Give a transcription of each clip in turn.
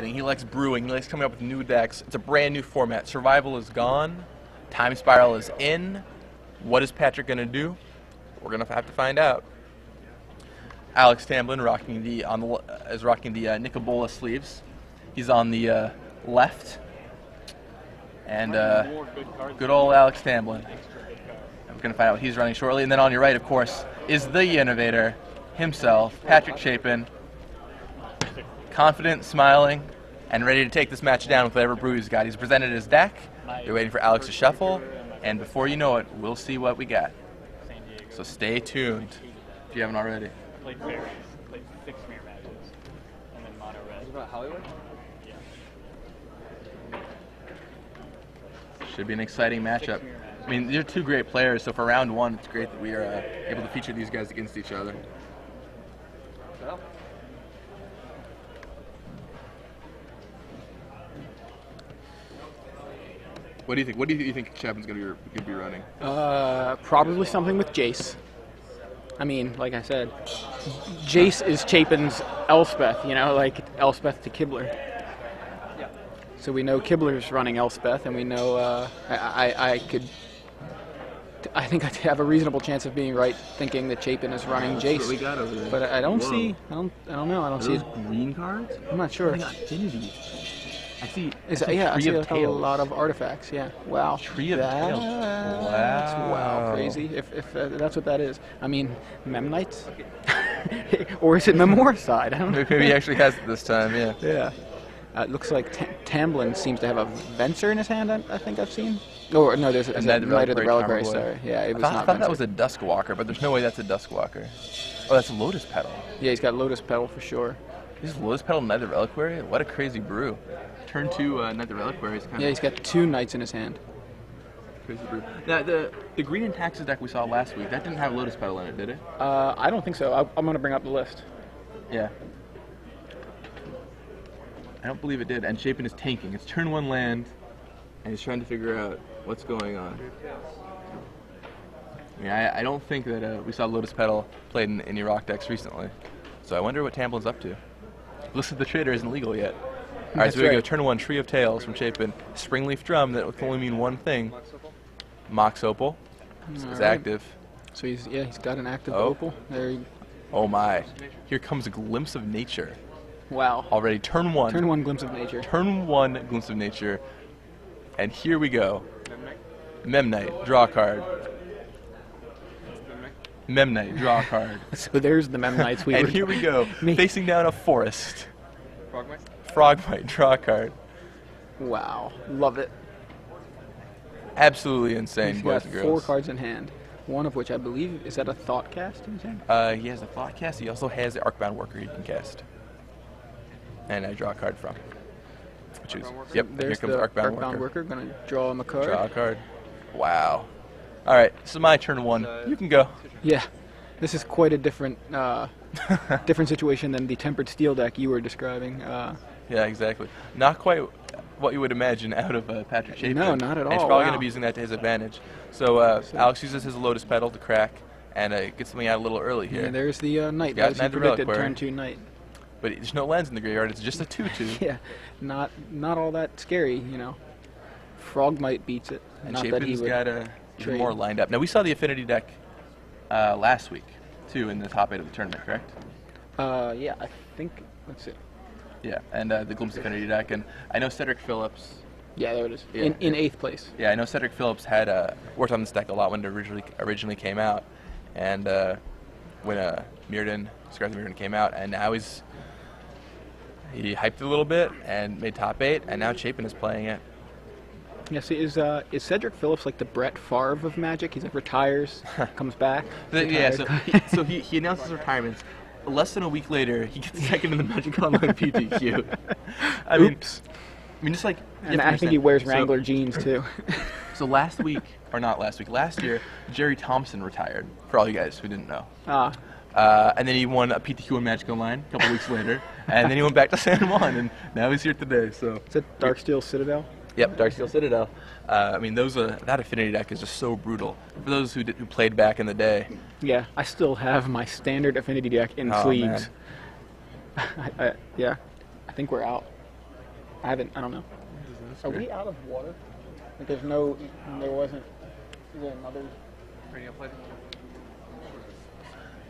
He likes brewing. He likes coming up with new decks. It's a brand new format. Survival is gone. Time Spiral is in. What is Patrick going to do? We're going to have to find out. Alex Tamblyn rocking the Nicobola sleeves. He's on the left. And good old Alex Tamblyn. We're going to find out what he's running shortly. And then on your right, of course, is the innovator himself, Patrick Chapin. Confident, smiling, and ready to take this match down with whatever brew he's got. He's presented his deck. They're waiting for Alex to shuffle. And before you know it, we'll see what we got. So stay tuned if you haven't already. Played fairies, played 6 mirror matches, and then mono red. Is it about Hollywood? Yeah. Should be an exciting matchup. I mean, they're two great players, so for round one, it's great that we are able to feature these guys against each other. Well. What do you think? What do you think Chapin's going to be running? Probably something with Jace. I mean, like I said, Jace is Chapin's Elspeth, you know, like Elspeth to Kibler. Yeah. So we know Kibler's running Elspeth, and we know I think I have a reasonable chance of being right, thinking that Chapin is running Jace. What we got over there. But I don't Whoa. see. I don't know. I don't see. Green cards? I'm not sure. Affinity. I see. Yeah, I see Tree of a Tails. lot of artifacts. Yeah. Wow. Tree of Tails. That's wow, crazy. If that's what that is. I mean, Memnites, or is it Memoricide? I don't know. Maybe he actually has it this time. Yeah. Yeah. It looks like Tamblyn seems to have a Venser in his hand. I think I've seen. Or no, there's a Knight of the Reliquary. Sorry. Yeah, it was not. I thought that was a Duskwalker, but there's no way that's a Duskwalker. Oh, that's a Lotus Petal. Yeah, he's got Lotus Petal for sure. He's Lotus Petal Knight of the Reliquary? What a crazy brew. Turn 2 Knight of the Reliquary is kind of... Yeah, he's got 2 Knights in his hand. Crazy brew. Now, the Green and Taxes deck we saw last week, that didn't have Lotus Petal in it, did it? I don't think so. I'm going to bring up the list. Yeah. I don't believe it did. And Chapin is tanking. It's turn 1 land, and he's trying to figure out what's going on. I mean, I don't think that we saw Lotus Petal played in any rock decks recently. So I wonder what Tamblyn's up to. List of the Trader isn't legal yet. All right, so we go turn 1, Tree of Tails from Chapin. Springleaf Drum, that can only mean one thing. Mox Opal is active. So he's got an active Oh. Opal. There you Oh my. Here comes a Glimpse of Nature. Wow. Already turn 1. Turn 1 Glimpse of Nature. Turn 1 Glimpse of Nature. And here we go. Memnite, draw a card. Memnite, draw a card. So there's the Memnites. And here we go, facing down a forest. Frogmite? Frogmite, draw a card. Wow. Love it. Absolutely insane, He's boys got and 4 girls. cards in hand. One of which I believe, is that a Thought Cast in his hand? He has a Thought Cast. He also has the Arcbound Worker he can cast. And I draw a card from. Which is, yep, here There's comes the Arcbound Worker. Gonna draw him a card. Draw a card. Wow. All right, this is my turn 1. You can go. Yeah. This is quite a different different situation than the Tempered Steel deck you were describing. Yeah, exactly. Not quite what you would imagine out of Patrick Chapin. No, not at And he's all. probably Wow. going to be using that to his advantage. So Alex uses his Lotus Petal to crack and gets something out a little early here. Yeah, there's the Knight. got As Knight you of the predicted, Reliquary. turn 2 Knight. But there's no lands in the graveyard. It's just a 2/2. Yeah, not all that scary, you know. Frogmite beats it. And Not that he Chapin's would got even trade. more lined up. Now, we saw the Affinity deck last week, too, in the top 8 of the tournament, correct? Yeah, I think. Let's see. Yeah, and the Glimpse Affinity deck. And I know Cedric Phillips. Yeah, there it is. Yeah. In 8th place. Yeah, I know Cedric Phillips had worked on this deck a lot when it originally came out. And when Scars of Mirrodin came out. And now he hyped it a little bit and made top 8. And now Chapin is playing it. Yeah, see, is Cedric Phillips like the Brett Favre of Magic? He's like retires, comes back. Yeah, retires. so he announced his retirement. Less than a week later, he gets second in the Magic Online PTQ. I mean, just like... And I think he wears Wrangler jeans, too. So last year, Jerry Thompson retired, for all you guys who didn't know. And then he won a PTQ in Magic Online a couple weeks later. And then he went back to San Juan, and now he's here today. So Is that Darksteel Citadel? Yep, Darksteel Citadel. I mean, that Affinity deck is just so brutal. For those who played back in the day. Yeah, I still have my standard Affinity deck in sleeves. Yeah, I think we're out. I don't know. Are we out of water? Like there wasn't. Is there another? Cranial plating.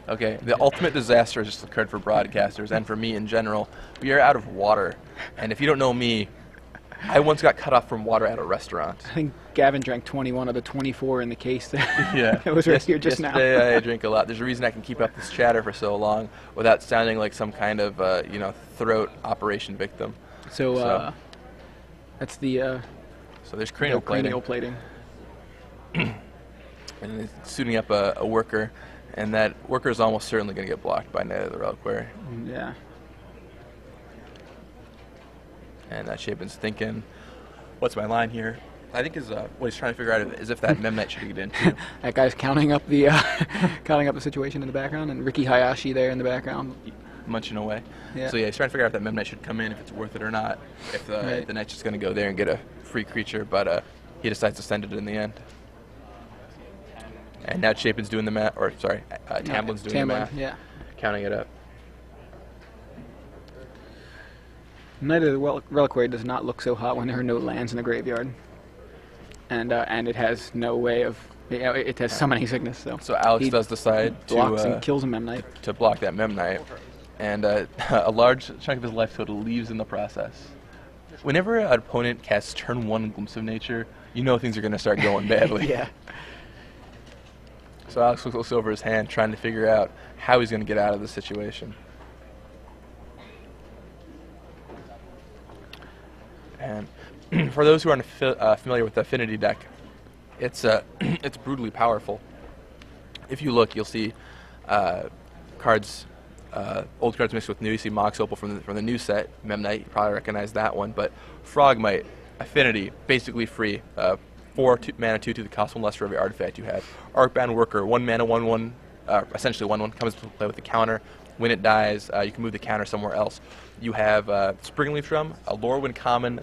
Okay, the ultimate disaster has just occurred for broadcasters and for me in general. We are out of water, and if you don't know me, I once got cut off from water at a restaurant. I think Gavin drank 21 of the 24 in the case there. Yeah. It was right here just now. Yesterday I drink a lot. There's a reason I can keep up this chatter for so long without sounding like some kind of, throat operation victim. So that's the So there's cranial plating. cranial plating. And it's suiting up a worker, and that worker is almost certainly going to get blocked by Night of the Reliquary. Yeah. And Chapin's thinking, what's my line here? I think what he's trying to figure out is if that Memnite should get into. That guy's counting up the situation in the background, and Ricky Hayashi there in the background. Munching away. Yeah. So yeah, he's trying to figure out if that Memnite should come in, if it's worth it or not, if the Knight's just going to go there and get a free creature, but he decides to send it in the end. And now Chapin's doing the math, Tamblyn's doing the math, yeah. counting it up. Night of the Reliquary does not look so hot when there are no lands in the graveyard, and it has no way of, it has summoning sickness. So Alex does decide blocks and kills a Memnite. to block that Memnite, and a large chunk of his life total leaves in the process. Whenever an opponent casts turn 1 Glimpse of Nature, you know things are going to start going badly. Yeah. So Alex looks over his hand, trying to figure out how he's going to get out of the situation. And for those who aren't familiar with the affinity deck, it's brutally powerful. If you look, you'll see cards, old cards mixed with new. You see Mox Opal from the new set, Memnite. You probably recognize that one. But Frogmite, Affinity, basically free. 4 mana 2 to the cost 1 less for every artifact you have. Arcbound Worker, 1 mana 1/1, essentially 1/1, comes to play with the counter. When it dies, you can move the counter somewhere else. You have Springleaf Drum, a Lorwyn common,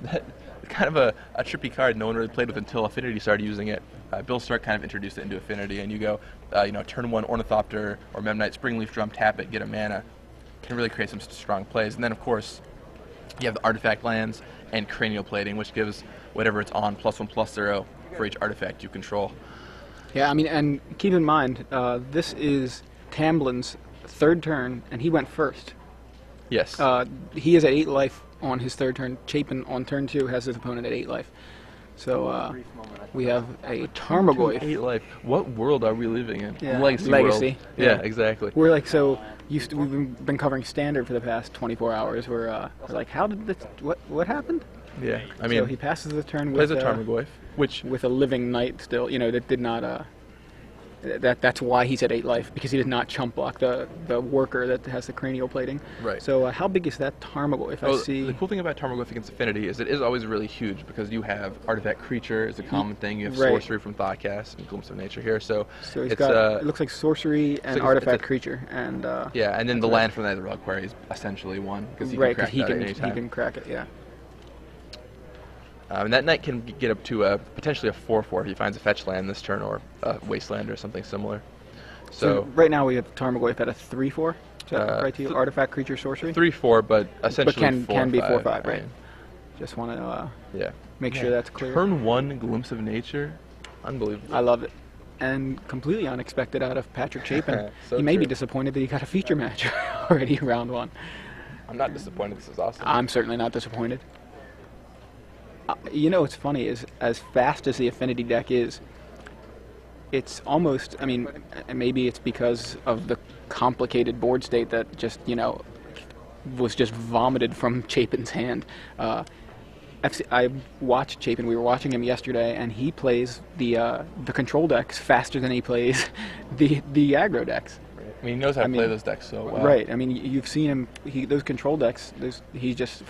kind of a trippy card no one really played with until Affinity started using it. Bill Stark kind of introduced it into Affinity, and you go, turn 1 Ornithopter or Memnite, Springleaf Drum, tap it, get a mana. Can really create some strong plays. And then, of course, you have the artifact lands and cranial plating, which gives whatever it's on +1/+0 for each artifact you control. Yeah, I mean, and keep in mind, this is Tamblyn's 3rd turn, and he went first. Yes. He is at 8 life on his 3rd turn. Chapin on turn 2 has his opponent at 8 life. So we have a Tarmogoyf. 8 life. What world are we living in? Yeah. Legacy. Legacy. World. Yeah, exactly. We're like so used to. We've been covering Standard for the past 24 hours. We're like, how did this? What happened? Yeah, I mean, so he passes the turn plays with a Tarmogoyf, which with a living knight still. That did not. That's why he's at 8 life, because he did not chump block the worker that has the cranial plating. Right. So how big is that Tarmogoyf? I see. The cool thing about Tarmogoyf against Affinity is it is always really huge, because you have Artifact Creature is a common thing. You have Sorcery from Thoughtcast and Glimpse of Nature here. So he's got, it looks like Sorcery and Artifact Creature. And yeah, and then the land from Night of the Reliquary is essentially 1, because he can crack he that at any time. He can crack it, yeah. And that knight can get up to potentially a 4/4 if he finds a fetch land this turn, or a wasteland or something similar. So right now we have Tarmogoyf at a 3/4. Is that right to you? Artifact Creature Sorcery? 3/4, but essentially can be 4/5, right? right? Just want to make sure Yeah. that's clear. Turn 1 Glimpse of Nature, unbelievable. I love it. And completely unexpected out of Patrick Chapin. So he may be true. disappointed that he got a feature match already in round 1. I'm not disappointed. This is awesome. I'm certainly not disappointed. What's funny is, as fast as the Affinity deck is, it's almost, I mean, maybe it's because of the complicated board state that just, was just vomited from Chapin's hand. I watched Chapin. We were watching him yesterday, and he plays the control decks faster than he plays the aggro decks. Right. I mean, he knows how to play those decks so well. Right. I mean, you've seen him. Those control decks. He just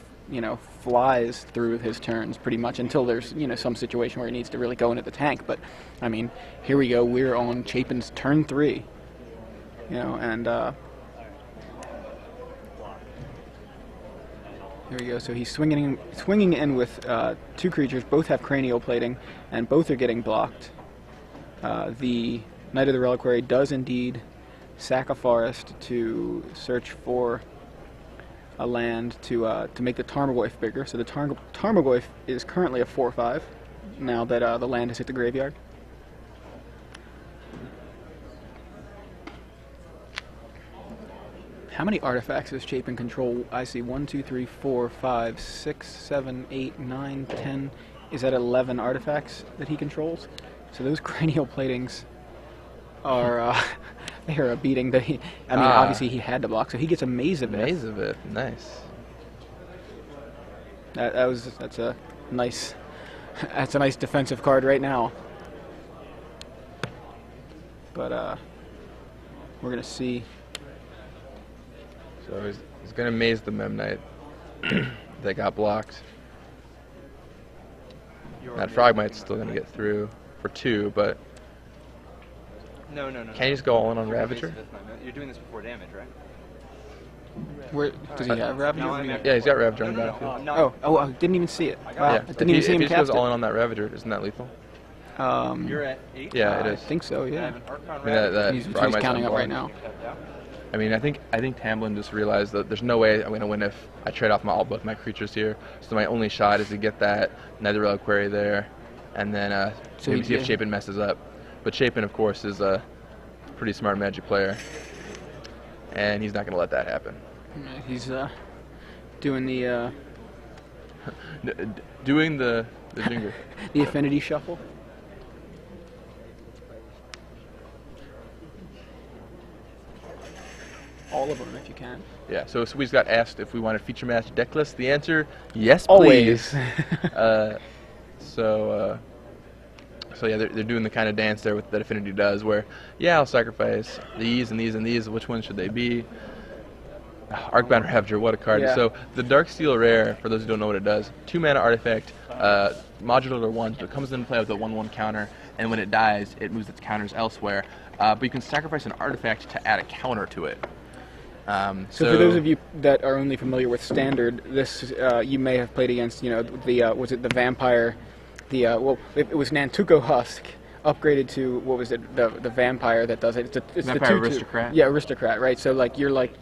flies through his turns pretty much until there's some situation where he needs to really go into the tank. But I mean, here we go. We're on Chapin's turn 3. And here we go. So he's swinging in with 2 creatures. Both have cranial plating, and both are getting blocked. The Knight of the Reliquary does indeed sack a forest to search for a land to make the Tarmogoyf bigger. So the Tarmogoyf is currently a 4/5 now that the land has hit the graveyard. How many artifacts does Chapin control? I see 1, 2, 3, 4, 5, 6, 7, 8, 9, 10. Is that 11 artifacts that he controls? So those cranial platings are they are a beating that he. I mean, obviously he had to block, so he gets a Maze of It. Maze of It, nice. That's a nice defensive card right now. But we're gonna see. So he's gonna maze the Memnite. They got blocked. That Frogmite's still gonna get through for 2, but No. can you just go all in on Ravager? You're doing this before damage, right? Where does he have Ravager? No, I mean- Yeah, he's got Ravager on the battlefield. Oh, I didn't even see it. Wow, Yeah, I if didn't even see he him just goes cast all it. in on that Ravager, isn't that lethal? You're at 8? Yeah, it I is. think so. I Yeah. have an Archon I mean, that He's Frogmite's counting up right unblocked. now. I mean, I think Tamblyn just realized that there's no way I'm going to win if I trade off both my creatures here. So my only shot is to get that Nether Reliquary there, and then So maybe he see if did. Chapin messes up. But Chapin, of course, is a pretty smart Magic player, and he's not going to let that happen. He's doing the Doing the jinger. the affinity shuffle. All of them, if you can. Yeah. So we got asked if we wanted feature match deck list. The answer, yes, Always. please. So yeah, they're doing the kind of dance there that Affinity does, where yeah, I'll sacrifice these and these and these. Which ones should they be? Arcbound Ravager, what a card! Yeah. So the Darksteel Rare, for those who don't know what it does, 2-mana artifact, modular 1, so it comes into play with a 1/1 counter, and when it dies, it moves its counters elsewhere. But you can sacrifice an artifact to add a counter to it. So for those of you that are only familiar with Standard, this you may have played against. The was it the Vampire? It was Nantuko Husk upgraded to what was it? The Vampire that does it. It's Vampire the 2/2. Aristocrat? Yeah, Aristocrat, right? So like you're like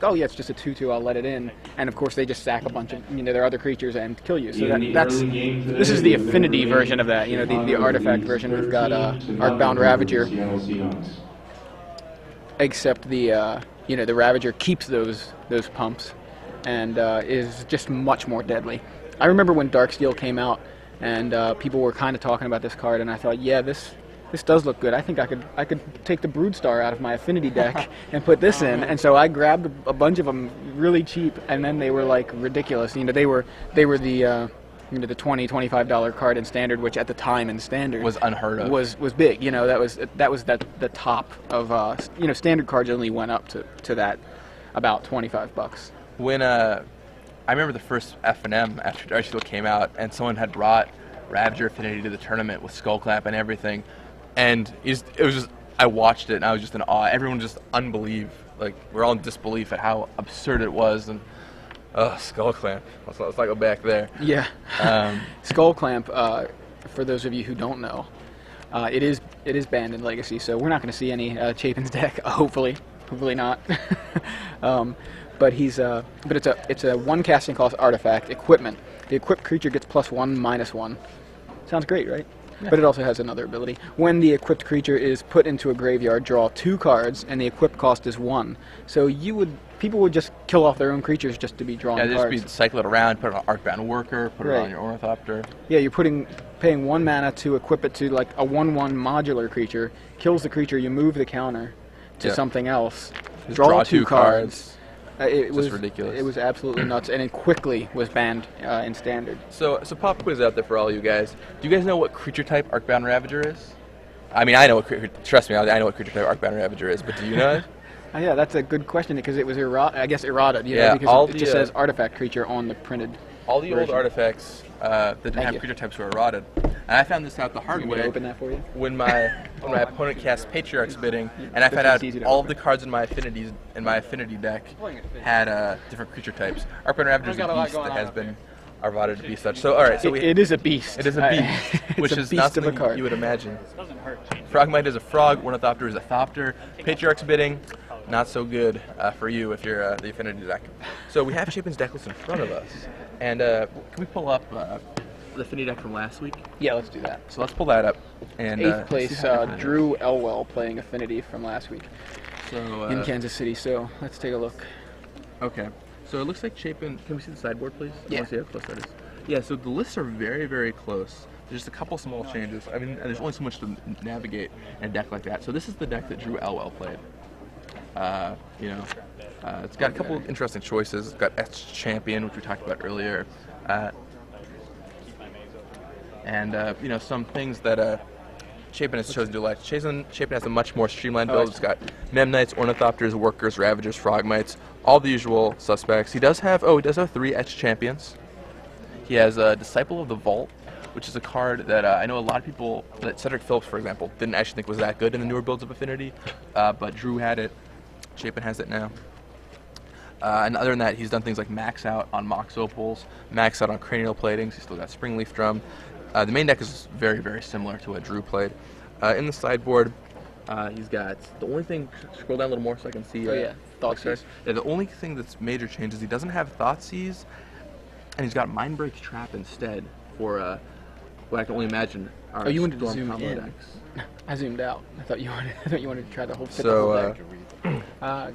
oh yeah, it's just a 2/2. I'll let it in, and of course they just sack a bunch of their other creatures and kill you. So this is the Affinity version of that. The artifact version. We've got Arcbound Ravager, except the Ravager keeps those pumps and is just much more deadly. I remember when Darksteel came out and people were kind of talking about this card, and I thought, yeah, this does look good. I think I could take the Broodstar out of my Affinity deck and put this in. And so I grabbed a bunch of them really cheap, and then they were like ridiculous. They were the the $20-25 card in Standard, which at the time in Standard was unheard of. Was big. That was the top of Standard cards only went up to that about $25. When I remember the first F&M after Darksteel came out, and someone had brought Ravager Affinity to the tournament with Skullclap and everything, and it was just I watched it and I was just in awe. Everyone just unbelieved, like we're all in disbelief at how absurd it was. And Skullclamp. Let's not go back there. Yeah. Skullclamp, for those of you who don't know, it is banned in Legacy, so we're not going to see any Chapin's deck. Hopefully not. But it's a 1 casting cost artifact equipment. The equipped creature gets +1/-1. Sounds great, right? Yeah. But it also has another ability. When the equipped creature is put into a graveyard, draw 2 cards, and the equipped cost is 1. So people would just kill off their own creatures just to be drawing cards. Yeah, just cycle it around, put it on Arcbound Worker, put it on your Ornithopter. Yeah, you're paying 1 mana to equip it to like a 1/1 modular creature, kills the creature, you move the counter to something else, draw 2 cards. It was ridiculous. It was absolutely nuts, and it quickly was banned in Standard. So pop quiz out there for all you guys. Do you guys know what creature type Arcbound Ravager is? I mean, I know trust me, I know what creature type Arcbound Ravager is, but do you know it? Yeah, that's a good question because it was errata, because it just says artifact creature on the printed. All the version. old artifacts that didn't have creature types were errated. And I found this out the hard way. Open that for you? When my opponent cast Patriarch's Bidding, and I found out all of the cards in my affinity deck had different creature types. Arcbound Ravager is a beast that has been errated to be such. So all right, so it is a beast. It is a beast, which is not something you would imagine. Doesn't hurt. Frogmite is a frog. Ornithopter is a thopter. Patriarch's Bidding. not so good for you if you're the Affinity deck. So we have Chapin's deck list in front of us, and can we pull up the Affinity deck from last week? Yeah, let's do that. So let's pull that up. And 8th place, see how it Drew Elwell playing Affinity from last week So in Kansas City. So let's take a look. okay, so it looks like Chapin. Can we see the sideboard, please? I Yeah. want to see how close that is. Yeah, so the lists are very, very close. There's just a couple small changes. I mean, there's only so much to navigate in a deck like that. So this is the deck that Drew Elwell played. It's got a couple of interesting choices. It's got Champion, which we talked about earlier, and some things that Chapin has chosen to do. Like Chapin has a much more streamlined build. It's got Memnites, Ornithopters, Workers, Ravagers, Frogmites, all the usual suspects. He does have 3 Etched Champions. He has Disciple of the Vault, which is a card that I know a lot of people, that Cedric Phillips, for example, didn't actually think was that good in the newer builds of Affinity, but Drew had it. Chapin has it now. And other than that, he's done things like max out on Mox Opals, max out on Cranial Platings. He's still got Springleaf Drum. The main deck is very, very similar to what Drew played. In the sideboard, he's got the only thing. Scroll down a little more so I can see. Thoughtseize. Yeah, the only thing that's major change is he doesn't have Thoughtseize, and he's got Mindbreak Trap instead for what I can only imagine are you wanted to Storm zoom combo in. decks. I zoomed out. I thought you wanted to try the whole So, deck.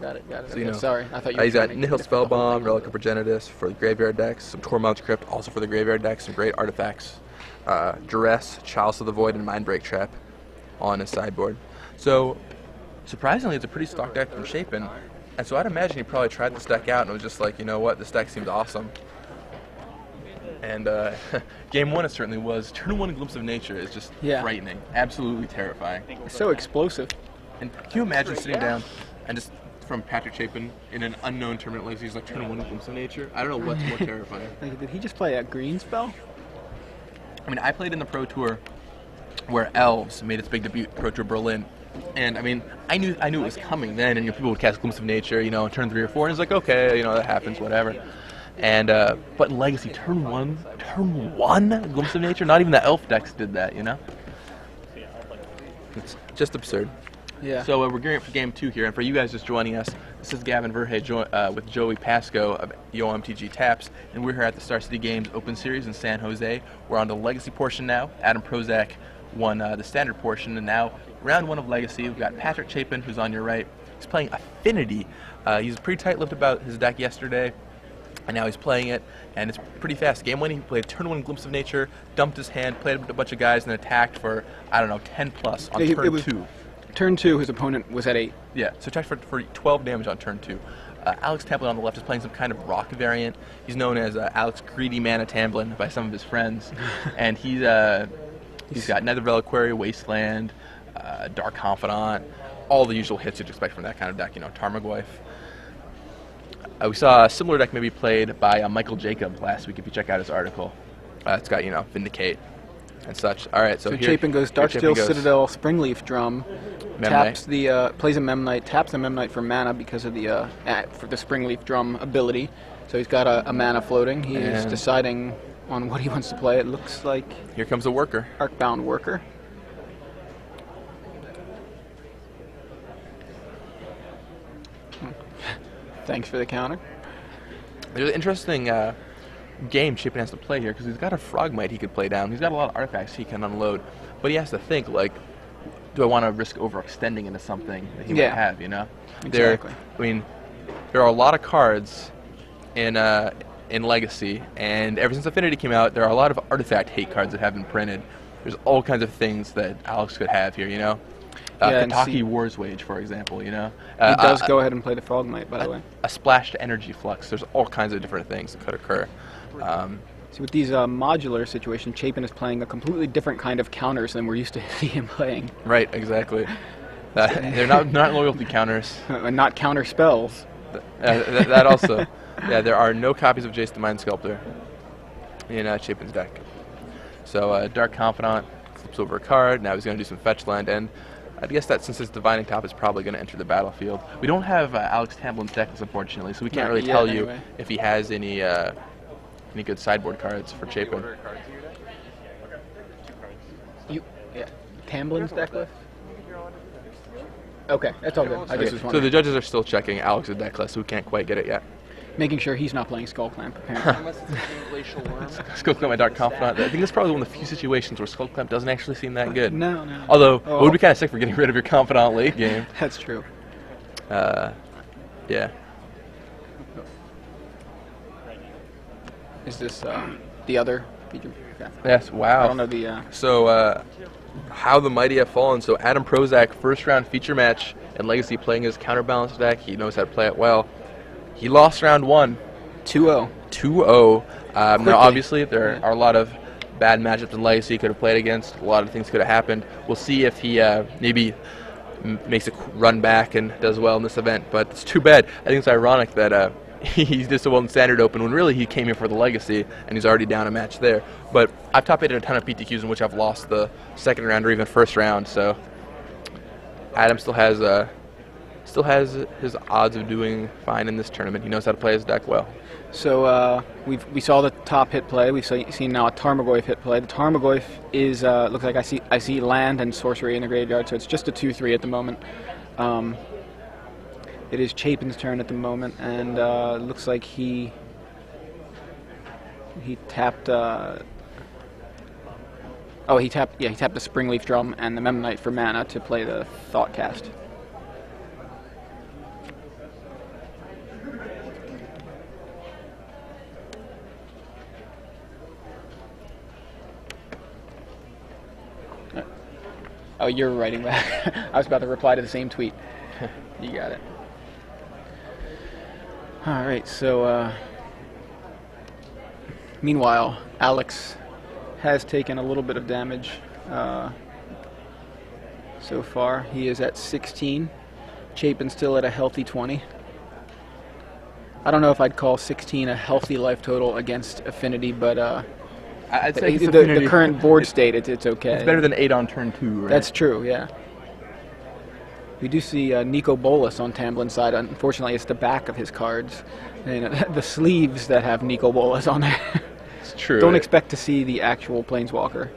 Got it. So, Okay, sorry, I thought you. He's got Nihil Spellbomb, Relic of Progenitus for the graveyard decks, some Tormount Crypt also for the graveyard decks, some great artifacts, Duress, Chalice of the Void, and Mindbreak Trap on his sideboard. So, surprisingly, it's a pretty stock deck from Chapin, and so I'd imagine he probably tried this deck out and was just like, you know what, this deck seems awesome. And game 1 it certainly was. Turn 1 Glimpse of Nature is just frightening, absolutely terrifying. It's so explosive. And can you imagine sitting down and just from Patrick Chapin in an unknown tournament like he's like Turn 1 Glimpse of Nature? I don't know what's more terrifying. Like, did he just play a green spell? I mean, I played in the Pro Tour where Elves made its big debut, Pro Tour Berlin. And I mean, I knew it was coming then, and people would cast Glimpse of Nature, in turn 3 or 4, and it's like, okay, that happens, whatever. And but in Legacy, turn one Glimpse of Nature. Not even the Elf decks did that, It's just absurd. Yeah. So we're gearing up for Game 2 here, and for you guys just joining us, this is Gavin Verhey with Joey Pasco of YoMTG Taps, and we're here at the Star City Games Open Series in San Jose. We're on the Legacy portion now. Adam Prozac won the Standard portion, and now round 1 of Legacy. We've got Patrick Chapin, who's on your right. He's playing Affinity. He's pretty tight-lipped about his deck yesterday, and now he's playing it, and it's pretty fast. Game 1, he played turn 1 Glimpse of Nature, dumped his hand, played a bunch of guys, and attacked for, 10 plus on turn 2. Turn 2, his opponent was at 8. Yeah, so attacked for 12 damage on turn 2. Alex Tamblyn on the left is playing some kind of rock variant. He's known as Alex Greedy Mana Tamblyn by some of his friends, and he's got Nether Reliquary, Wasteland, Dark Confidant, all the usual hits you'd expect from that kind of deck, Tarmogoyf. We saw a similar deck maybe played by Michael Jacob last week, if you check out his article. It's got, Vindicate and such. All right, so here, Chapin goes Darksteel Citadel, Springleaf Drum, taps plays a Memnite, taps a Memnite for mana because of for the Springleaf Drum ability. So he's got a mana floating. He is deciding on what he wants to play. It looks like here comes a Worker. Arcbound Worker. Thanks for the counter. There's an interesting game Chapin has to play here because he's got a Frogmite he could play down. He's got a lot of artifacts he can unload, but he has to think like, do I want to risk overextending into something that he might have? Exactly. There are a lot of cards in Legacy, and ever since Affinity came out, there are a lot of artifact hate cards that have been printed. There's all kinds of things that Alex could have here, Kentucky Wars Wage, for example, He does go ahead and play the Frogmite, by the way. A splashed Energy Flux. There's all kinds of different things that could occur. So with these modular situations, Chapin is playing a completely different kind of counters than we're used to see him playing. Right, exactly. They're not loyalty counters. Not counter spells. That also. Yeah, there are no copies of Jace the Mind Sculptor in Chapin's deck. So Dark Confidant flips over a card. Now he's going to do some fetch land, and I guess that since his Divining Top is probably going to enter the battlefield. We don't have Alex Tamblyn's deck list, unfortunately, so we can't really tell you if he has any good sideboard cards for Chapin. Tamblyn's deck list? Okay, that's all good. I just was So wondering. the judges are still checking Alex's deck list, who can't quite get it yet. Making sure he's not playing Skull Clamp, apparently. Unless it's a glacial worm. Skull Clamp, my Dark Confidant. I think that's probably one of the few situations where Skull Clamp doesn't actually seem that good. No, no. Although, it Oh. would be kind of sick for getting rid of your Confidant late game. That's true. Yeah. Is this the other feature? Okay. Yes, wow. I don't know the... So, how the mighty have fallen. So, Adam Prozac, first round feature match in Legacy, playing his counterbalance deck. He knows how to play it well. He lost round 1. 2-0. 2-0. Now, Quickly. obviously, there Yeah. are a lot of bad matchups in Legacy he could have played against. A lot of things could have happened. We'll see if he maybe makes a run back and does well in this event. But it's too bad. I think it's ironic that he did so well in Standard Open when really he came here for the Legacy, and he's already down a match there. But I've top-8'd a ton of PTQs in which I've lost the second round or even first round. So Adam still has his odds of doing fine in this tournament. He knows how to play his deck well. So we saw the top hit play. We've seen now a Tarmogoyf hit play. The Tarmogoyf is looks like I see land and sorcery in the graveyard, so it's just a 2/3 at the moment. It is Chapin's turn at the moment, and looks like he tapped. He tapped the Springleaf Drum and the Memnite for mana to play the Thoughtcast. Oh, you're writing back. I was about to reply to the same tweet. You got it. All right, so meanwhile, Alex has taken a little bit of damage so far. He is at 16. Chapin's still at a healthy 20. I don't know if I'd call 16 a healthy life total against Affinity, but I'd say the current board state, it's okay. It's better than 8 on turn 2, right? That's true, yeah. We do see Nico Bolas on Tamblyn's side. Unfortunately, it's the back of his cards. And, the sleeves that have Nico Bolas on there. It's true. Don't expect to see the actual Planeswalker.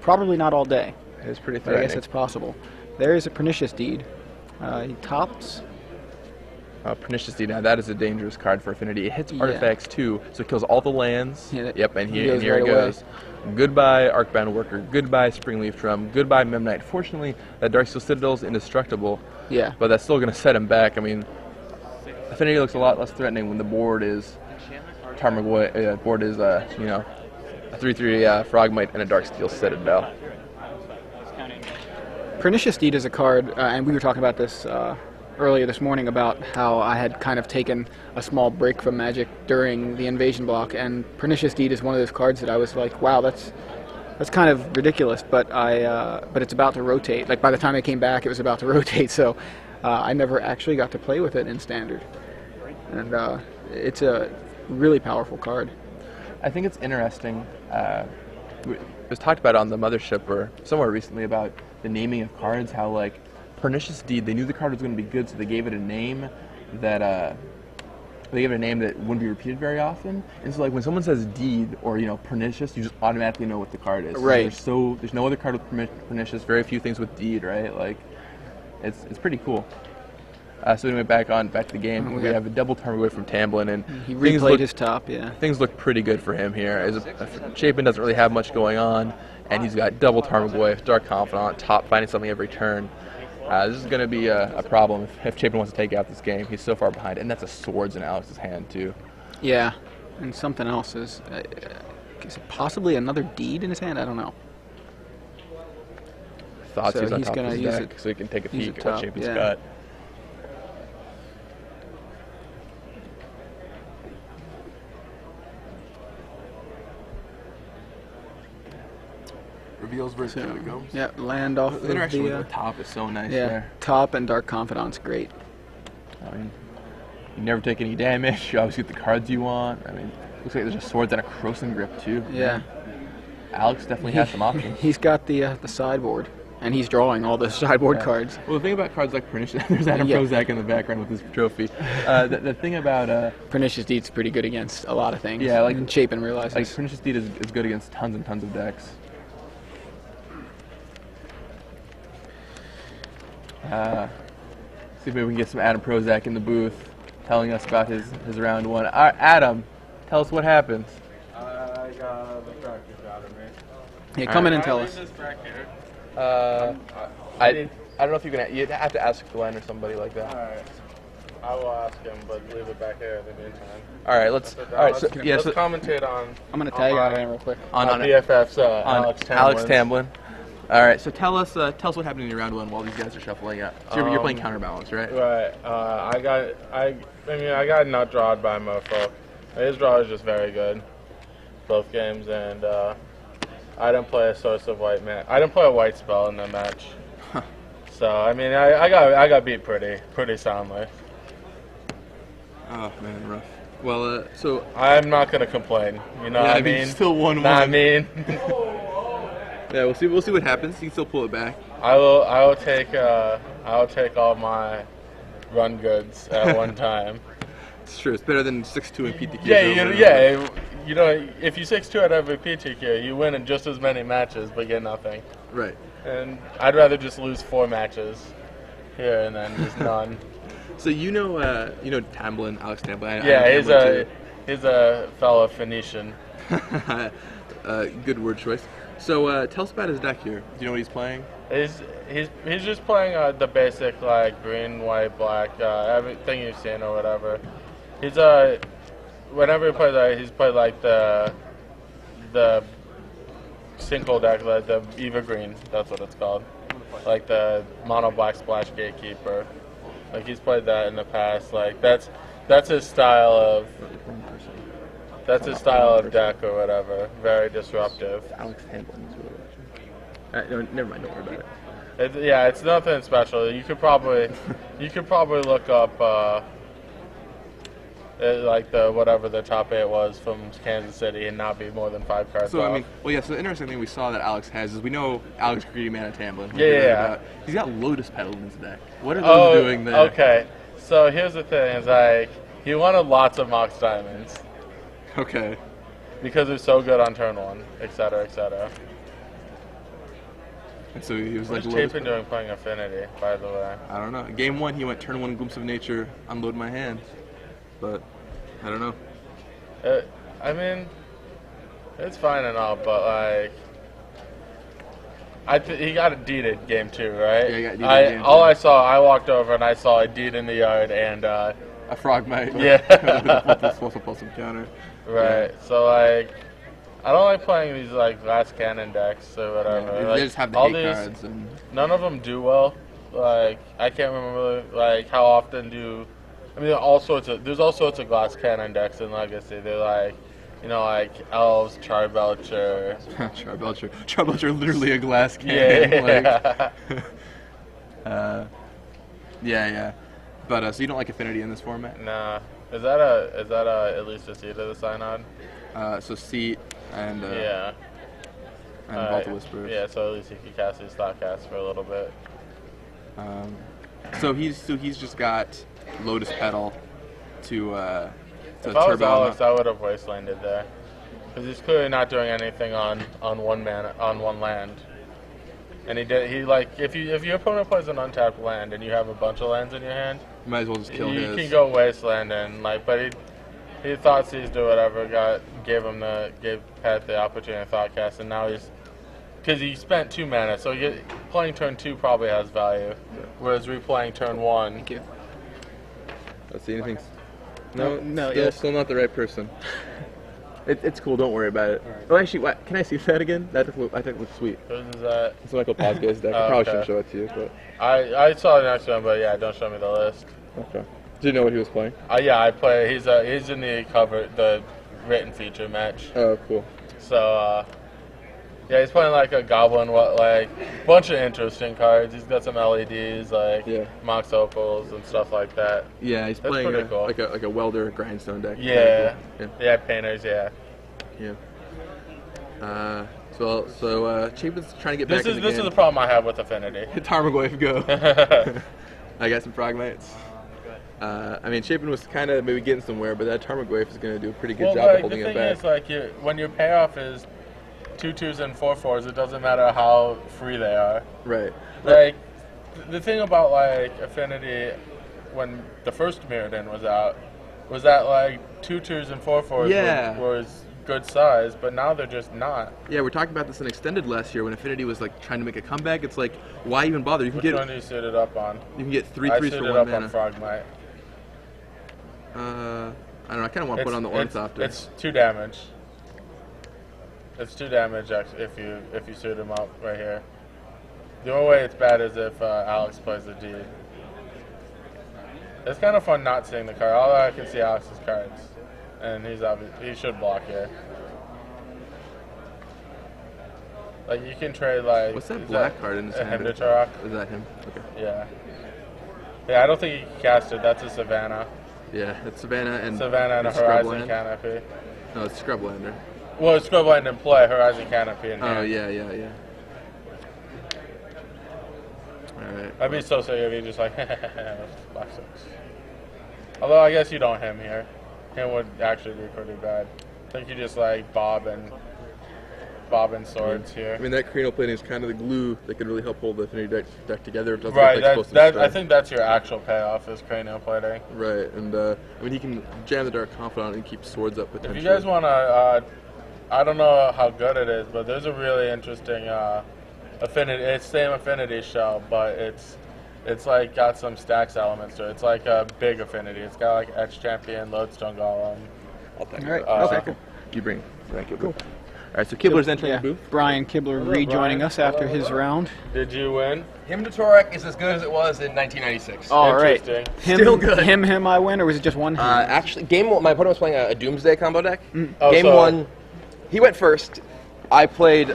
Probably not all day. It's pretty But I threatening. guess it's possible. There is a Pernicious Deed. He tops. Pernicious Deed, now that is a dangerous card for Affinity. It hits Yeah. artifacts too, so it kills all the lands. Yeah, Yep, and he here, goes here right it away. goes. Goodbye, Arcbound Worker. Goodbye, Springleaf Drum. Goodbye, Memnite. Fortunately, that Darksteel Citadel is indestructible, Yeah. but that's still going to set him back. I mean, Affinity looks a lot less threatening when the board is Tarmogoyf. Board is a 3/3 Frogmite and a Darksteel Citadel. Pernicious Deed is a card, and we were talking about this earlier this morning about how I had kind of taken a small break from Magic during the invasion block, and Pernicious Deed is one of those cards that I was like, wow, that's kind of ridiculous, but it's about to rotate. Like by the time I came back, it was about to rotate, so I never actually got to play with it in Standard, and it's a really powerful card. I think it's interesting. It was talked about on the Mothership or somewhere recently about the naming of cards, how like Pernicious Deed, they knew the card was going to be good, so they gave it a name that wouldn't be repeated very often. And so like when someone says Deed or Pernicious, you just automatically know what the card is. Right. There's no other card with Pernicious. Very few things with Deed, right? Like it's pretty cool. So anyway, back to the game. We have a double Tarmogoyf from Tamblyn, and He things replayed look- his top, yeah. Things look pretty good for him here. Chapin doesn't really have much going on, and he's got double Tarmogoyf, Dark Confidant, top finding something every turn. This is going to be a problem if Chapin wants to take out this game. He's so far behind, and that's a Swords in Alex's hand too. Yeah, and something else is it possibly another Deed in his hand? I don't know. Thoughts So he's on he's top of gonna his use deck, it- so he can take a use peek it at what top, Chapin's yeah. got. Reveals versus So, Catacombs. yeah, land off The of interaction the with the top is so nice yeah, there. top and Dark Confidant's great. I mean, you never take any damage. You always get the cards you want. I mean, looks like there's a Swords and a Croson Grip too. Yeah. Alex definitely has some options. He's got the sideboard, and he's drawing all the sideboard Yeah. cards. Well, the thing about cards like Pernicious, there's Adam Yeah. Prozac in the background with his trophy. The thing about Pernicious Deed's pretty good against a lot of things. Yeah, like- and Chapin realizes. like Pernicious Deed is good against tons and tons of decks. See if maybe we can get some Adam Prozac in the booth telling us about his round one. Adam, tell us what happens. I got the practice out of me. Yeah, come in and tell us. This back here. I don't know if you can. You'd have to ask Glenn or somebody like that. Alright. I will ask him, but leave it back here in the meantime. All right, let's. All right, so yeah, Let's so commentate on. I'm gonna tag out in real quick. on BFF's on Alex Tamblyn. Alex Tamblyn. All right, so tell us what happened in your round one while these guys are shuffling up. So you're playing counterbalance, right? Right. I got nut drawed by Mofo. His draw is just very good, both games, and I didn't play a source of white man. I didn't play a white spell in the match. So I mean, I got beat pretty soundly. Oh man, rough. Well, so I'm not gonna complain. You know what I mean? Still 1-1. I mean, yeah, we'll see what happens. You can still pull it back. I will take all my run goods at one time. It's true. It's better than 6-2 in PTQ. Yeah. You know, if you 6-2 at every PTQ, you win in just as many matches but get nothing. Right. And I'd rather just lose 4 matches here and then just none. So you know Tamblyn, Alex Tamblyn. Yeah, he's a fellow Phoenician. Good word choice. So tell us about his deck here. Do you know what he's playing? He's just playing the basic like green, white, black, everything you've seen or whatever. He's whenever he plays that, he's played like the single deck, like the Eva Green. That's what it's called. Like the mono black splash gatekeeper. Like he's played that in the past. Like that's his style of deck or whatever. Very disruptive. Alex Tamblyn is really no, never mind. Don't worry about it. It's nothing special. You could probably look up like whatever the top 8 was from Kansas City and not be more than 5 cards. So off. I mean, so the interesting thing we saw that Alex has is we know Alex Greedy Man at Tamblyn. Yeah. He's got Lotus Petal in his deck. What are those doing there? Okay. So here's the thing: is like he wanted lots of Mox Diamonds. Okay. Because they're so good on turn 1, etc., etc. And so he was like, What's Chapin doing playing Affinity, by the way? I don't know. Game 1, he went turn 1 Glimpse of Nature, unload my hand. But I don't know. I mean, it's fine and all, but like, he got a deeded game 2, right? Yeah, he got deeded game 2. I walked over and I saw a deed in the yard and a Frogmite. Yeah. Pulse counter. Right. Yeah. So like, I don't like playing these like glass cannon decks or whatever. Yeah, like, they just have the hate cards. And none of them do well. Like I can't remember like how often do. I mean, there's all sorts of glass cannon decks in Legacy. They're like, you know, like elves, Charbelcher. Charbelcher, literally a glass cannon. Yeah. Yeah. But so you don't like Affinity in this format? Nah. Is that at least a seat of the Synod? So Seat and yeah. And Vault of Whisperers. Yeah, so at least he could cast his stock cast for a little bit. So he's just got Lotus Petal to if I was Alex, I would have wastelanded there, because he's clearly not doing anything on one land. And if your opponent plays an untapped land and you have a bunch of lands in your hand, you might as well just kill his. You can go wasteland and but he thought seized do whatever, gave Pat the opportunity to thought cast, and now because he spent 2 mana, so playing turn 2 probably has value, whereas replaying turn 1. Thank you. Let's see anything. No, Still not the right person. It's cool. Don't worry about it. Right. Oh, actually, can I see that again? I think it looks sweet. Whose is that? It's Michael Pazga's deck. I probably shouldn't show it to you, but I saw the next one, but yeah, don't show me the list. Okay. Did you know what he was playing? Yeah, I play. He's in the written feature match. Oh, cool. So yeah, he's playing like a goblin, bunch of interesting cards. He's got some LEDs, Mox Opals and stuff like that. Yeah, he's That's playing cool. like a welder grindstone deck. Yeah. Cool. Yeah, painters. Yeah. So Chapin's trying to get back in the game. This is the problem I have with Affinity. Tarmogoyf, go. I got some Frogmites. I mean, Chapin was kind of maybe getting somewhere, but that Tarmogoyf is going to do a pretty good job of holding it back. The thing is, when your payoff is 2/2s and 4/4s, it doesn't matter how free they are. Right. the thing about like Affinity when the first Mirrored In was out was that like 2/2s and 4/4s Yeah. was good size, but now they're just not. Yeah, we're talking about this in Extended last year when Affinity was like trying to make a comeback. It's like, why even bother? You can Which get one do you suit it up on? you can get three I threes suit for it one up on mana. Frogmite. I don't know. I kind of want to put on the Ornithopter. It's 2 damage. It's 2 damage if you suit him up right here. The only way it's bad is if Alex plays the deed. It's kind of fun not seeing the card. All I can see Alex's cards, and he should block here. Like you can trade like. What's that black card in his hand? Hemdatarok. Is that him? Okay. Yeah. Yeah, I don't think you can cast it. That's a Savannah. Yeah, it's Savannah and A Horizon Scrubland. Canopy. No, it's Scrublander. Well, it's Scrubland in play, Horizon Canopy in hand. Oh yeah. All right. I'd be so sick if you just like black 6. Although I guess you don't him here. Him would actually be pretty bad. I think you just like bob and swords here. I mean, that cranial plating is kind of the glue that could really help hold the Affinity deck together. It doesn't Right, look like it's supposed to that, start. I think that's your actual payoff is cranial plating. Right, and I mean, he can jam the Dark Confidant and keep swords up If potentially. you guys want to, I don't know how good it is, but there's a really interesting affinity. It's same affinity shell, but it's like got some stacks elements to it. It's like a big affinity. It's got like Etch Champion, Lodestone Golem. I'll take All right. it. Okay. Cool. You bring Kibler. Cool. All right, so Kibler's entering Yeah. the booth. Brian Kibler rejoining us after his round. Did you win? Hemdatarok is as good as it was in 1996. All right. Interesting. Still good. Him, I win, or was it just one? Actually, game one, my opponent was playing a Doomsday combo deck. Oh, Game so- one, he went first. I played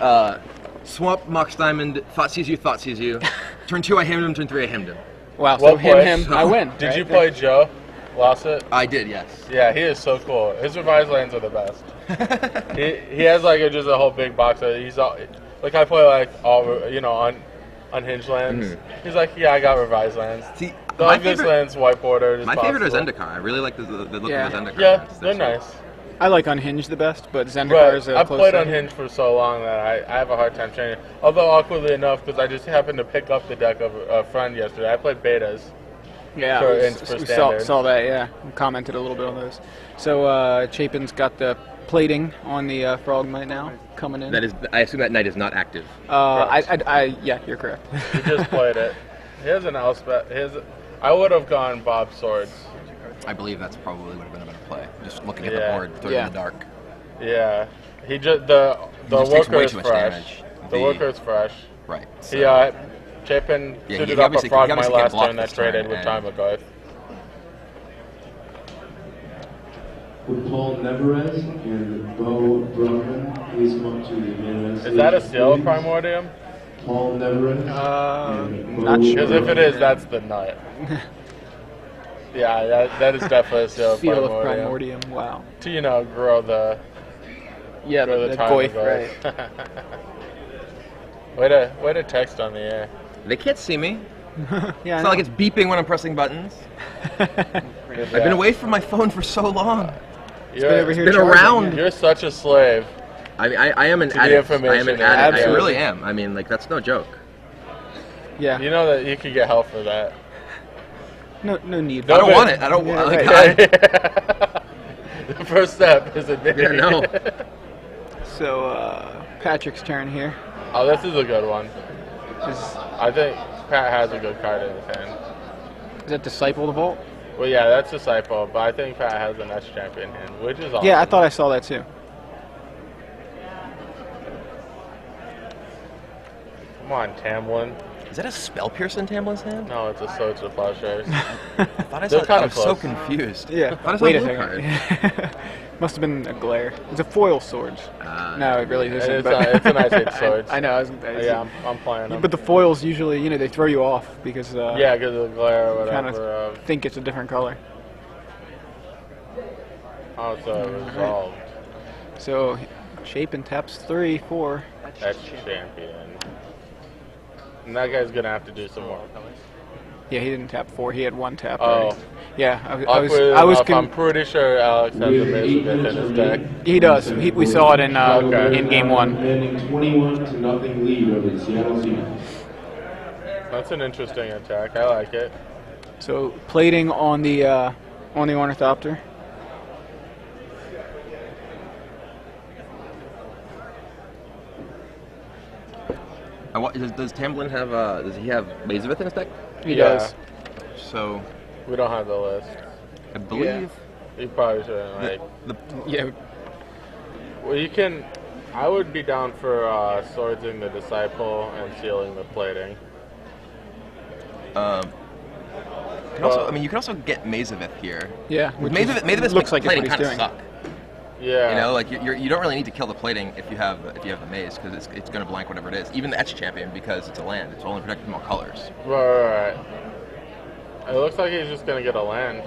Swamp, Mox Diamond, Thought Sees You. Turn 2, I hemmed him. Turn 3, I hemmed him. Wow. So Well him, played. I win. Did right? you play Joe? Lost it? I did, yes. Yeah, he is so cool. His revised lands are the best. he has like just a whole big box. He's all like I play like all unhinged lands. He's like, yeah, I got revised lands. See, The my obvious favorite, lands whiteboarded. my favorite is Zendikar. I really like the look Yeah. of the Zendikar. Yeah, cards. they're so- nice. I like Unhinged the best, but Zendikar But is a I've close played second. Unhinged for so long that I have a hard time changing. Although awkwardly enough, because I just happened to pick up the deck of a friend yesterday. I played betas. Yeah, for- we for saw, standard. saw that. Yeah, we commented a little bit on those. So Chapin's got the plating on the Frogmite now coming in. That is, I assume that knight is not active. Yeah, you're correct. He just played it. Here's an Elspeth. I would have gone Bob Swords. I believe that's probably would have been a better play. Just looking at Yeah. the board, through Yeah. in the dark. Yeah, he just the just takes worker way is too much fresh. damage. The worker is fresh. Right. He Chapin Yeah, suited he up a obviously- frog he my obviously can't last block turn that this turn, traded with and- Time Ago. Would Paul Neverez and Bo Brockman please come up to the main Is that a stage, seal please? Primordium? Paul Neverez. and Bo not sure. Because if it is, Brockman. that's the nut. Yeah, that is definitely a seal of Seal of Primordium. Primordium. Wow. To grow the Yeah, grow the Time Goyf, Ago. right. way to text on the air. They can't see me. Yeah, It's not like it's beeping when I'm pressing buttons. I've been away from my phone for so long. been over here been charging, around. You're such a slave. I am an To the addict. I am information an age. addict. I Absolutely. really am. I mean, like, that's no joke. Yeah. You know that you could get help for that. No need. I don't but- want it. I don't Yeah, want it. right. The first step is admitting. Yeah, no. So Patrick's turn here. Oh, this is a good one. Is I think Pat has a good card in his hand. that Disciple the Vault? Well, yeah, that's Disciple, but I think Pat has an S champion hand, which is awesome. Yeah, I thought I saw that too. Come on, Tamblyn. Is that a spell pierce in Tamlin's hand? No, it's a Sword of Plowshares. I thought I They're saw. kinda I'm so close. confused. Yeah. I thought I Wait a saw a blue second. Must have been a glare. It's a foil sword. No, it really isn't. it's, but it's a nice 8 swords. I know. Yeah, I'm playing them. But the foils usually, they throw you off because Yeah, because of the glare or kind whatever. of think it's a different color. How it's resolved. So, Chapin taps 3, 4. That's champion. And that guy's gonna have to do some more. Yeah, he didn't tap 4. He had 1 tap. Oh. already. Yeah, I Awkwardly was. enough, I'm pretty sure Alex has a Mason in his deck. He does. We saw it in Okay. in game 1. Commanding 21-0 lead over the Seattle Seahawks. That's an interesting attack. I like it. So plating on the ornithopter. Does Tamblyn have? Does he have Mazavith in his deck? He Yeah. does. So We don't have the list. I believe You probably shouldn't. Like, Yeah. well, you can. I would be down for swordsing the disciple and sealing the plating. you can also get Mazavith here. Yeah. With which Mazavith looks like it's plating what he's kind of doing. suck. Yeah. You know, like you don't really need to kill the plating if you have the maze because it's going to blank whatever it is. Even the Etch Champion because it's a land. It's only protected from all colors. Right. It looks like he's just gonna get a land.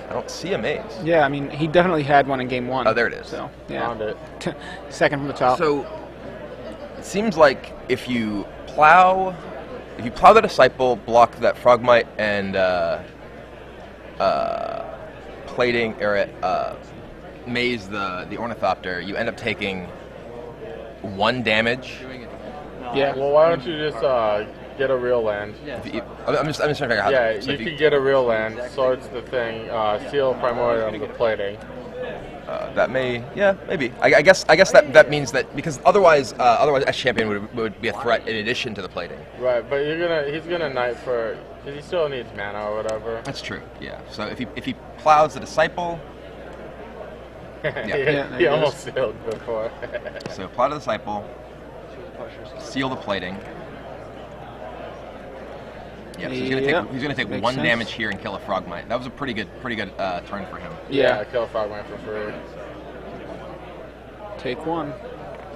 I don't see a maze. Yeah, I mean, he definitely had one in game 1. Oh, there it is. So, Found yeah. it. Second from the top. So it seems like if you plow the disciple, block that frogmite and plating or maze the ornithopter, you end up taking 1 damage. yeah. Well, why don't you just get a real land? I'm just trying to figure out how. Yeah, so you if could get a real land. Swords the thing. Seal primordium the plating. that may, yeah, maybe. I guess that means that because otherwise Etch Champion would be a threat in addition to the plating. Right, but he's gonna knight for. He still needs mana or whatever. That's true. Yeah. So if he plows the disciple, Yeah, he almost sealed before. so plow the disciple, seal the plating. Yeah, so he's gonna take Makes 1 sense. damage here and kill a frogmite. That was a pretty good turn for him. Yeah, kill Frogman for free. Take 1.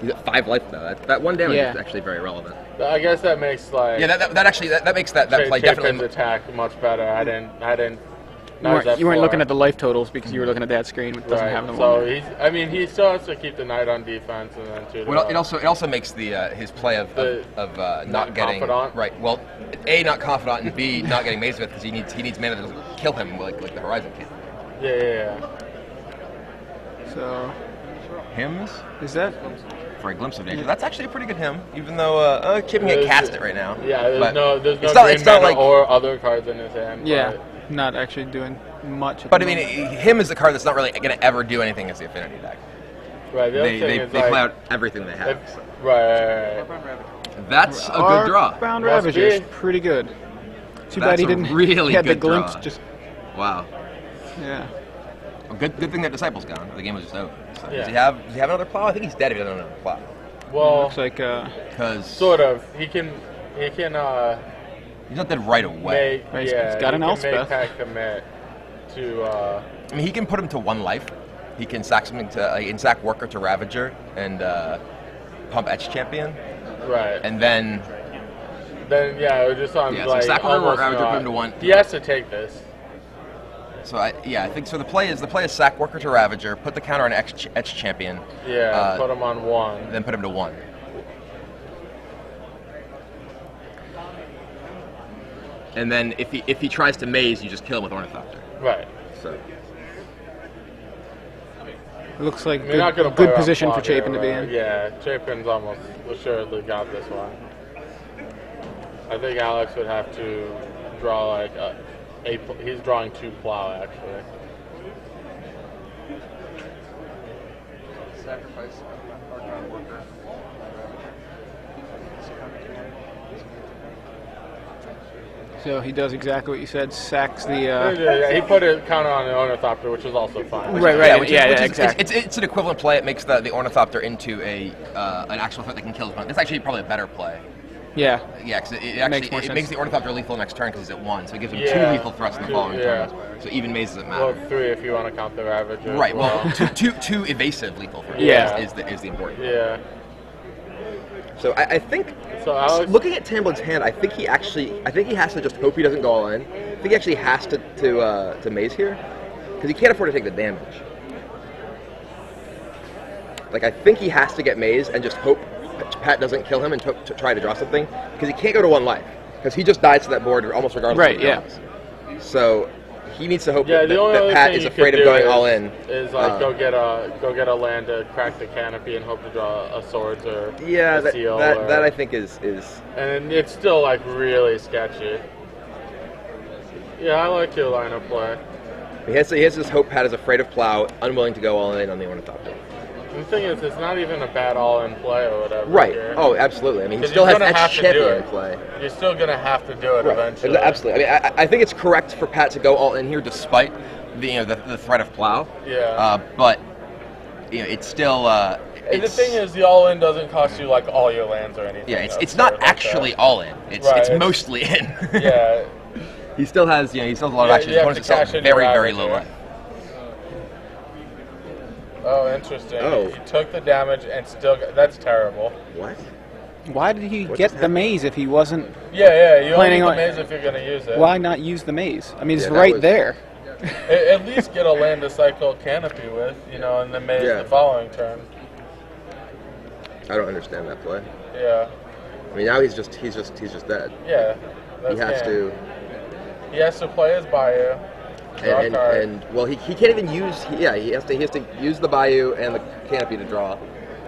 He's at 5 life though. That 1 damage Yeah. is actually very relevant. I guess that makes like Yeah, that makes that play Chapin's definitely. attack much better. I didn't. You weren't looking at the life totals because you were looking at that screen, which doesn't have them So on. he still has to keep the knight on defense and then shoot Well, it also makes the his play of not getting confidant. right. Well, A, not confidant, and B, not getting Mazavith because he needs mana to kill him like the Horizon can. Yeah. So, Hymns is that? for a glimpse of nature. That's actually a pretty good hymn, even though Chapin can't cast it right now. Yeah, But there's it's no not, green it's not mana like. or other cards in his hand. Yeah. but- Not actually doing much. At But the I mean, moment. him is the card that's not really going to ever do anything as the affinity deck. Right. The other They thing is play like, out everything they have. if- right. That's a Our good draw. Bound Must Ravager is be. pretty good. Too That's bad he a didn't. really he had the good glimpse. draw. Just Wow. yeah. Well, good thing that Disciple's gone. The game was just over. So Yeah. Does he have another plow? I think he's dead if he doesn't have another plow. Well, Looks like Because sort of. He can. he's not dead right away. Make. Right, he's Yeah. got an he can Elspeth. make that commit to. I mean, he can put him to 1 life. He can sack something to he can sack Worker to Ravager and pump Etch Champion, Right. and then Then yeah, it just on Yeah, so like sack Worker, almost Ravager, not- put him to 1. He has to take this. so I think so. The play is sack Worker to Ravager, put the counter on Etch Champion, Yeah. Put him on 1. then put him to 1. And then if he tries to maze, you just kill him with Ornithopter. Right. So it looks like You're not gonna good, play good around position for clock here, Chapin to be in. Yeah, Chapin's almost assuredly got this one. I think Alex would have to draw like he's drawing 2 plow actually. Sacrifice Archon Worker. So he does exactly what you said. Sacks the. Yeah, he put a counter on the Ornithopter, which is also fine. Right, which yeah, is, exactly. It's an equivalent play. It makes the Ornithopter into an actual threat that can kill his opponent. That's actually probably a better play. Yeah. Yeah, because Makes more it sense. makes the Ornithopter lethal next turn because he's at 1, so it gives him 2 Yeah. lethal threats in the 2, following yeah. turns. So even mazes doesn't Well, matter. 3 if you want to count the Ravager. as Right. Well, well. two evasive lethal threats Yeah. is the important. Yeah. So I think So Alex, looking at Tamblyn's hand, I think he has to just hope he doesn't go all in. I think he actually has to maze here because he can't afford to take the damage. Like I think he has to get maze and just hope Pat doesn't kill him and to try to draw something because he can't go to 1 life because he just dies to that board almost regardless. Right, of what he draws. So he needs to hope Yeah, that, the only that other Pat thing is you afraid could of do going all in. Is like go get a land to crack the canopy and hope to draw a swords or Yeah, a seal. that I think is. And it's still like really sketchy. Yeah, I like your line of play. He has this hope Pat is afraid of plow, unwilling to go all in on the ornithopter. The thing is, it's not even a bad all-in play or whatever. Right. Here. Oh, absolutely. I mean, he 'Cause still you're has gonna that have to do champion it. play. You're still gonna have to do it Right. eventually. Absolutely. I mean, I think it's correct for Pat to go all in here despite the threat of plow. Yeah. But it's still. And the thing is, the all-in doesn't cost you like all your lands or anything. Yeah, it's not actually all in. It's mostly in. Yeah. He still has he still has a lot of action. You His have opponent's to cash himself in your very low Ravager. life. Oh, interesting. Oh. He took the damage and still that's terrible. What? Why did he What get just the happened? maze if he wasn't? Yeah, you only Planning need the on- maze if you're gonna use it. Why not use the maze? I mean, it's Yeah, that right was- there. At least get a land to cycle canopy with, and then maze Yeah. the following turn. I don't understand that play. Yeah. I mean, now he's just dead. Yeah. He has to. He has to play his Bayou. Draw a card. And well, he can't even use. He has to use the Bayou and the canopy to draw.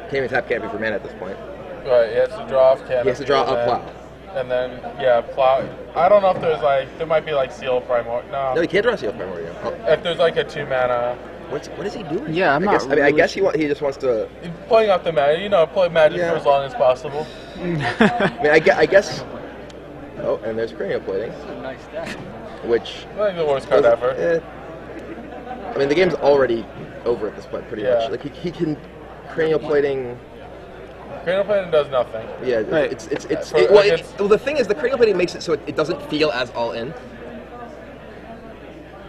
Can't even tap canopy for mana at this point. Right, he has to draw off canopy. He has to draw and a then- plow. And then, plow. I don't know if there might be like Seal Primordial. No, he can't draw Seal Primordial. Oh, If there's like a 2-mana. what is he doing? Yeah, I'm I not guess, I really guess he just wants to. Playing off the mana, play Magic Yeah. for as long as possible. I mean, I guess. Oh, and there's cranial plating, Nice deck. which. I think the worst card ever. I mean, the game's already over at this point, pretty Yeah. much. Like he can cranial plating. Cranial Plating does nothing. Yeah, Right. well, the thing is, the cranial plating makes it so it doesn't feel as all in.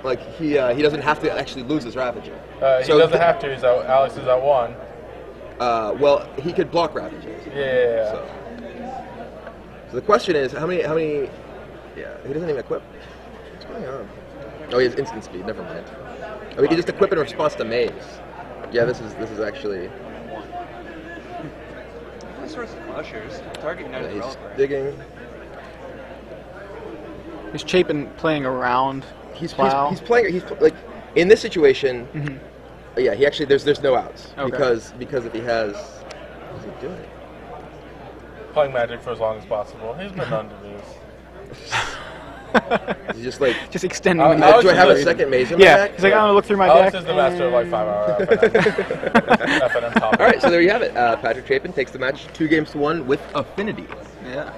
Like he doesn't have to actually lose his Ravager. He doesn't have to. Alex is at 1. Well, he could block Ravagers. Yeah. So the question is, how many? Yeah, he doesn't even equip. What's going on? Oh, he has instant speed. Never mind. Oh, he can just equip in response to maze. Yeah, this is actually. Source of Ushers. Target no He's developer. digging. Is Chapin playing around plow? He's playing. He's like in this situation. Yeah, he actually there's no outs Okay. because if he has. What's he doing? Playing Magic for as long as possible. He's been known to lose. He's just like. Just extending I- the I maze. was Do I have a just- second maze in my Yeah, deck? he's like, I'm gonna look through my Alex deck. is the master of like 5-hour FNM top. All right, so there you have it. Patrick Chapin takes the match 2-1 with affinity. Yeah.